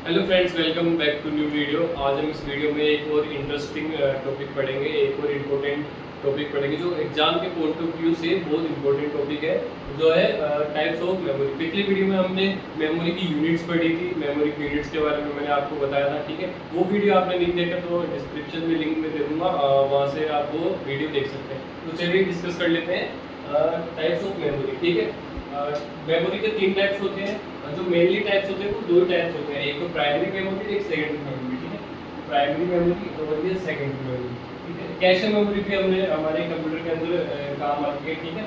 Hello friends, welcome back to new video. आज हम इस वीडियो में एक और इंटरेस्टिंग टॉपिक पढ़ेंगे, एक और इम्पोर्टेंट टॉपिक पढ़ेंगे जो एग्जाम के पॉइंट ऑफ व्यू से बहुत इंपॉर्टेंट टॉपिक है, जो है टाइप्स ऑफ मेमोरी। पिछली वीडियो में हमने मेमोरी की यूनिट्स पढ़ी थी, मेमोरी की यूनिट्स के बारे में मैंने आपको बताया था, ठीक है। वो वीडियो आपने नहीं देखा तो डिस्क्रिप्शन में लिंक में दे दूँगा, वहाँ से आप वो वीडियो देख सकते हैं। तो चलिए डिस्कस कर लेते हैं टाइप्स ऑफ मेमोरी, ठीक है। मेमोरी के तीन टाइप्स होते हैं। जो मेनली टाइप्स होते हैं वो दो टाइप्स होते हैं, एक तो प्राइमरी मेमोरी, एक सेकेंडरी मेमोरी, ठीक है। प्राइमरी मेमोरी और ये सेकेंडरी मेमोरी, ठीक है। कैशे मेमोरी भी हमने हमारे कंप्यूटर के अंदर काम आती है, ठीक है।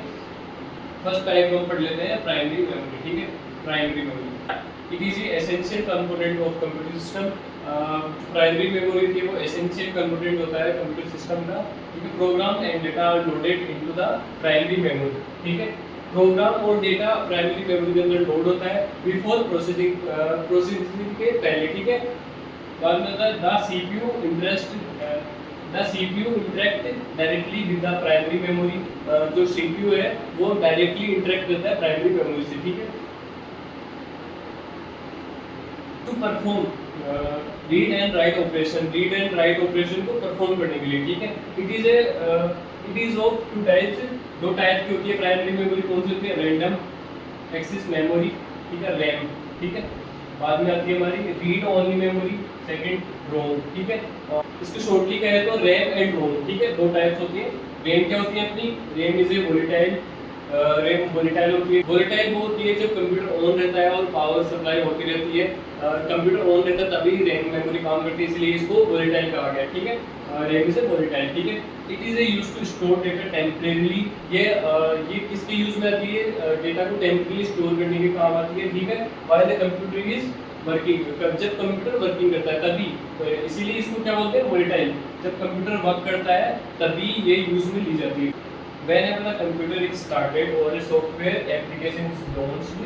फर्स्ट टाइप हम पढ़ लेते हैं प्राइमरी मेमोरी, ठीक है। Primary memory it is essential component of computer system. Primary memory थी वो एसेंशियल कंपोनेंट होता है कंप्यूटर सिस्टम का, ठीक है। Program and data are loaded into the primary memory, ठीक है। प्रोग्राम और डेटा प्राइमरी मेमोरी के अंदर लोड होता है बिफोर प्रोसेसिंग के पहले, ठीक है। बाद में होता है the CPU interact directly with the primary memory. जो सीपीयू है वो डायरेक्टली इंटरेक्ट करता है प्राइमरी मेमोरी से, ठीक है, to perform read and write operation को परफॉर्म करने के लिए, ठीक है। It is of two types. दो टाइप की होती है प्राइमरी मेमोरी। कौन सी होती है? रैंडम एक्सेस मेमोरी, ठीक है, रैम, ठीक है। बाद में आती है हमारी रीड ओनली मेमोरी, सेकंड रोम, ठीक है। इसको शॉर्टली कहे तो रैम एंड रोम, ठीक है। दो टाइप्स होती है। रैम क्या होती है अपनी? RAM is a volatile. RAM volatile होती है। वोलेटाइल वो होती है जब कंप्यूटर ऑन रहता है और पावर सप्लाई होती रहती है। कंप्यूटर ऑन रहता है तभी रैम मेमोरी काम करती है, इसलिए इसको वोलेटाइल कहा गया, ठीक है। रैम इज ए वोलेटाइल, ठीक है। It is a use to store data temporary. ये किसके यूज में आती है? डेटा को टेम्परेरी स्टोर करने के काम आती है, ठीक है। While the computer is working, जब कंप्यूटर वर्किंग करता है तभी, तो इसीलिए इसको क्या बोलते हैं? वोलेटाइल। जब कंप्यूटर वर्क करता है तभी ये यूज में ली जाती है। Whenever the computer is started or a software application is launched,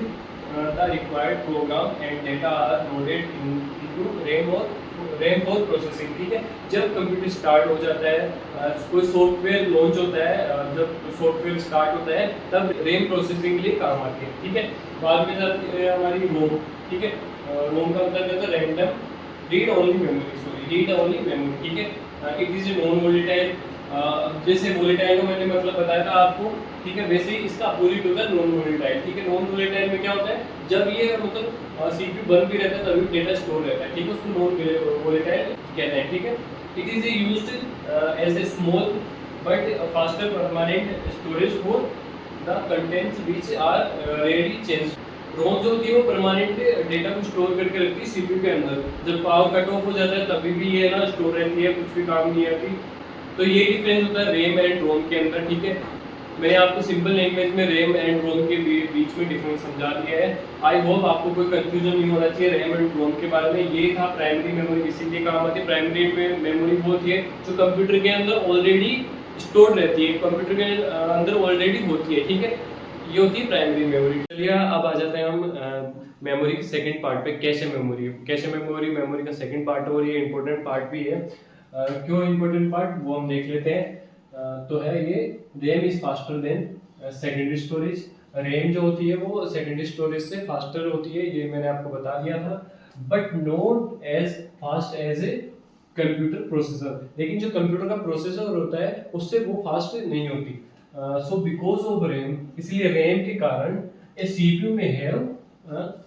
the required program and data are loaded into RAM for processing, ठीक है। जब कंप्यूटर स्टार्ट हो जाता है, कोई सॉफ्टवेयर लॉन्च होता है, जब सॉफ्टवेयर स्टार्ट होता है तब रैम प्रोसेसिंग के लिए काम आती है, ठीक है। बाद में जाती है हमारी रोम, ठीक है। रोम का मतलब होता है रैंडम रीड ओनली मेमोरी, ठीक है। It is a non volatile. जैसे वोलेटाइल का मैंने मतलब बताया था आपको, ठीक है, वैसे ही इसका अपोजिट होता है नॉन वोलेटाइल, ठीक है। नॉन वोलेटाइल में क्या होता है? जब ये मतलब सीपीयू बंद भी रहता है तभी डेटा स्टोर रहता है, ठीक है, उसको नॉन वोलेटाइल कहते हैं, ठीक है। It is used as a small but faster permanent storage for the contents which are rarely change. ROM जो होती है वो परमानेंट डेटा को स्टोर करके रखती है सीपीयू के अंदर। जब पावर कट ऑफ हो जाता है तभी भी ये ना स्टोर रहती है, कुछ भी काम नहीं आती। तो ये डिफरेंस होता है रैम एंड रोम के अंदर, ठीक है। मैंने आपको सिंपल लैंग्वेज में रैम एंड रोम के बीच में डिफरेंस समझा दिया है। आई होप आपको कोई कंफ्यूजन नहीं होना चाहिए रैम एंड रोम के बारे में। ये था प्राइमरी मेमोरी, इसीलिए काम आती है। प्राइमरी मेमोरी वो होती है जो कंप्यूटर के अंदर ऑलरेडी स्टोर रहती है, कंप्यूटर के अंदर ऑलरेडी होती है, ठीक है। ये होती है प्राइमरी मेमोरी। चलिए अब आ जाते हैं हम मेमोरी के सेकंड पार्ट पे, cache memory. Cache memory memory का सेकंड पार्ट है और ये इंपॉर्टेंट पार्ट भी है। क्यों इंपॉर्टेंट पार्ट वो हम देख लेते हैं। तो है ये RAM is faster than secondary storage. RAM जो होती है वो सेकेंडरी स्टोरेज से फास्टर होती है, ये मैंने आपको बता दिया था, but not as fast as a computer processor. लेकिन जो कंप्यूटर का प्रोसेसर होता है उससे वो फास्ट नहीं होती। सो बिकॉज ऑफ रैम, इसलिए रैम के कारण ए सीपीयू में have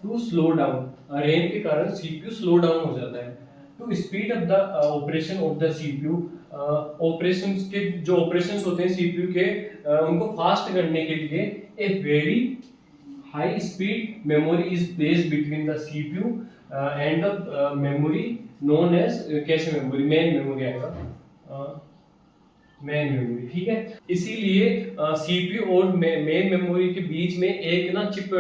to slow down. RAM के कारण सीपीयू स्लो डाउन हो जाता है to speed up the operation of the CPU. Operations के जो ऑपरेशंस होते हैं सीपीयू के, उनको फास्ट करने के लिए a very high speed memory is placed between the CPU and the memory known as cache memory, main memory आएगा, मेन मेमोरी, ठीक है। इसीलिए सीपीयू और मेन मेमोरी के बीच में एक ना चिप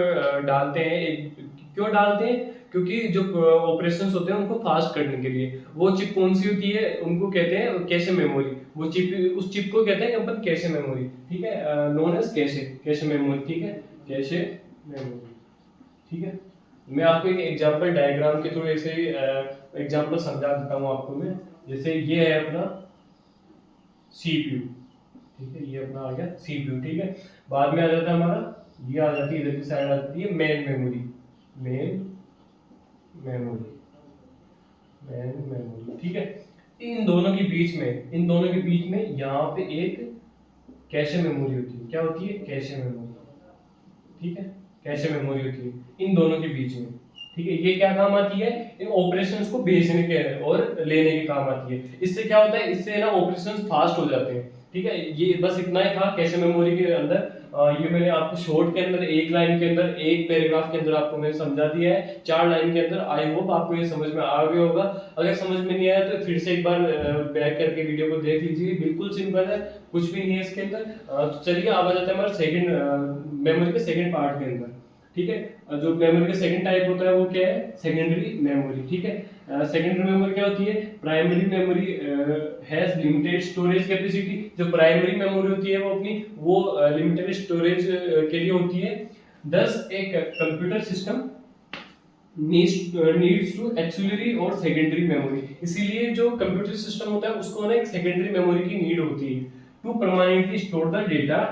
डालते हैं। क्यों डालते हैं? क्योंकि जो ऑपरेशंस होते हैं उनको फास्ट करने के लिए। वो चिप कौन सी होती है? उनको कहते हैं कैशे मेमोरी। वो चिप, उस चिप को कहते हैं अपन कैशे मेमोरी, ठीक है, नोन एज कैशे मेमोरी, ठीक है, कैशे मेमोरी, ठीक है। मैं आपको एक एग्जांपल डायग्राम के थ्रू ऐसे एग्जांपल समझा देता हूँ आपको मैं। जैसे ये है अपना सीपीयू, ठीक है, ये अपना आ गया सीपीयू, ठीक है। बाद में आ जाता है हमारा, ये आ जाती है इधर की साइड, आ जाती है main memory, main memory, and memory, ठीक है। इन दोनों के बीच में यहाँ पे एक कैशे मेमोरी होती है। क्या होती है? कैशे मेमोरी, ठीक है। कैशे मेमोरी होती है इन दोनों के बीच में, ठीक है। ये क्या काम आती है? इन ऑपरेशंस को भेजने के और लेने के काम आती है। इससे क्या होता है? इससे ना ऑपरेशंस फास्ट हो जाते हैं, ठीक है। ये बस इतना ही था कैशे मेमोरी के अंदर। ये मैंने आपको शॉर्ट के अंदर, एक लाइन के अंदर, एक पैराग्राफ के अंदर आपको मैंने समझा दिया है, 4 लाइन के अंदर। आई होप आपको ये समझ में आ गया होगा। अगर समझ में नहीं आया तो फिर से एक बार बैक करके वीडियो को देख लीजिए। बिल्कुल सिंपल है, कुछ भी नहीं है इसके अंदर। तो चलिए अब आ जाते हैं हमारे सेकंड मेमोरी के सेकंड पार्ट के अंदर, ठीक है। जो मेमोरी का सेकंड टाइप होता है वो क्या है? सेकेंडरी मेमोरी, ठीक है। सेकेंडरी मेमोरी क्या होती है? Primary memory has limited storage capacity. जो प्राइमरी मेमोरी होती है वो अपनी लिमिटेड स्टोरेज के लिए होती है। दस एक computer system needs to auxiliary और सेकेंडरी मेमोरी। इसीलिए जो कंप्यूटर सिस्टम होता है उसको ना एक सेकेंडरी मेमोरी की नीड होती है to permanently store the data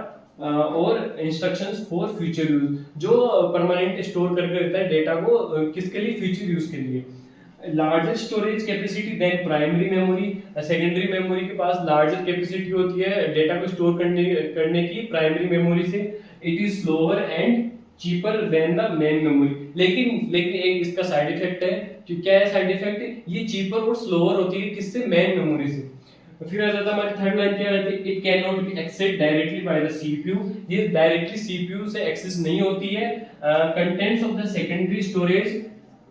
और इंस्ट्रक्शंस फॉर फ्यूचर यूज। जो परमानेंट स्टोर करके रखता है डेटा को, किसके लिए? फ्यूचर यूज के लिए। Larger storage capacity than primary memory. Secondary memory के पास लार्जर कैपेसिटी होती है डेटा को स्टोर करने की प्राइमरी मेमोरी से। It is slower and cheaper than the main memory. लेकिन एक इसका साइड इफेक्ट है। क्या है साइड इफेक्ट? ये चीपर और स्लोअर होती है किससे? मेन मेमोरी से। फिर आ जाता है हमारी थर्ड लाइन, क्या रहती है? It can not be access directly by the CPU. ये डायरेक्टली सीपीयू से एक्सेस नहीं होती है। Contents of the secondary storage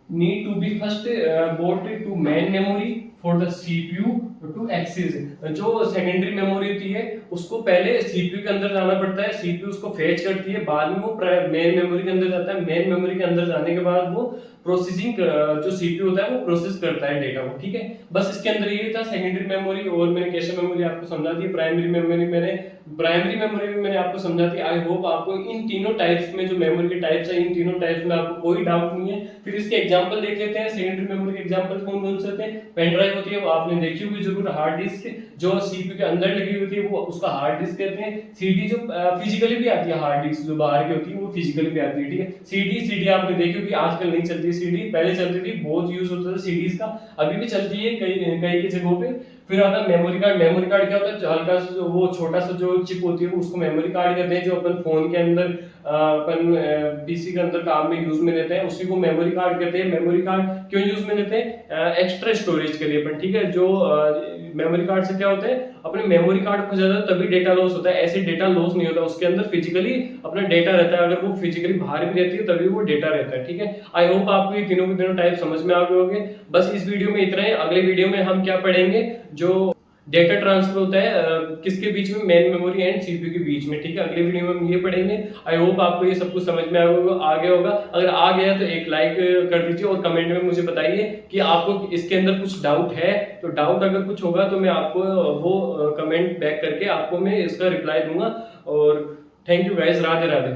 need to be first brought to main memory for the CPU to access। जो secondary memory होती है उसको पहले सीपीयू के अंदर जाना पड़ता है, सीपीयू उसको फेच करती है, बाद में वो मेन मेमोरी के अंदर जाता है। मेन मेमोरी के अंदर जाने के बाद वो प्रोसेसिंग, जो सीपीयू होता है वो प्रोसेस करता है डेटा को, ठीक है। बस इसके अंदर ये था सेकेंडरी मेमोरी। और मैंने कैशे मेमोरी आपको समझा दी, प्राइमरी मेमोरी भी मैंने आपको समझा दी। आई होप आपको इन तीनों टाइप्स में, जो मेमोरी के टाइप्स है, इन तीनों टाइप्स में आपको कोई डाउट नहीं है। फिर इसके एग्जांपल देख लेते हैं। सेकेंडरी मेमोरी के एग्जांपल कौन कौन से होते हैं? पेन ड्राइव होती है, वो आपने देखी होगी जरूर। हार्ड डिस्क जो सीपीयू के अंदर लगी होती है वो उसका हार्ड डिस्क कहते हैं। सीडी जो फिजिकली भी आती है, हार्ड डिस्क जो बाहर की होती है वो फिजिकली भी आती है, ठीक है। सीडी आपने देखी होगी, आजकल नहीं चलती है सीडी, पहले चलती थी, बहुत यूज होता था सीडीज का, अभी भी चलती है कई की जगहों पे। फिर आता है मेमोरी कार्ड। मेमोरी कार्ड क्या होता है? हल्का सा वो छोटा सा जो चिप होती है उसको मेमोरी कार्ड कहते हैं। जो अपन फोन के अंदर, अपन पीसी के अंदर काम में यूज में लेते हैं, उसी को मेमोरी कार्ड कहते हैं। मेमोरी कार्ड क्यों यूज में लेते हैं? एक्स्ट्रा स्टोरेज के लिए अपन, ठीक है। जो मेमोरी कार्ड से क्या होता है? अपने मेमोरी कार्ड खो जाता है तभी डेटा लॉस होता है, ऐसे डेटा लॉस नहीं होता। उसके अंदर फिजिकली अपना डेटा रहता है, अगर वो फिजिकली बाहर भी रहती है तभी वो डेटा रहता है, ठीक है। आई होप आपको ये तीनों के तीनों टाइप समझ में आ गए होंगे। बस इस वीडियो में इतना ही। अगले वीडियो में हम क्या पढ़ेंगे? जो डेटा ट्रांसफर होता है किसके बीच में? मेन मेमोरी एंड सीपीयू के बीच में, ठीक है। अगले वीडियो में हम ये पढ़ेंगे। आई होप आपको ये सब कुछ समझ में आ गया होगा। अगर आ गया तो एक लाइक कर दीजिए और कमेंट में मुझे बताइए कि आपको इसके अंदर कुछ डाउट है। तो डाउट अगर कुछ होगा तो मैं आपको वो कमेंट बैक करके आपको मैं इसका रिप्लाई दूंगा। और thank you guys, Radhe Radhe.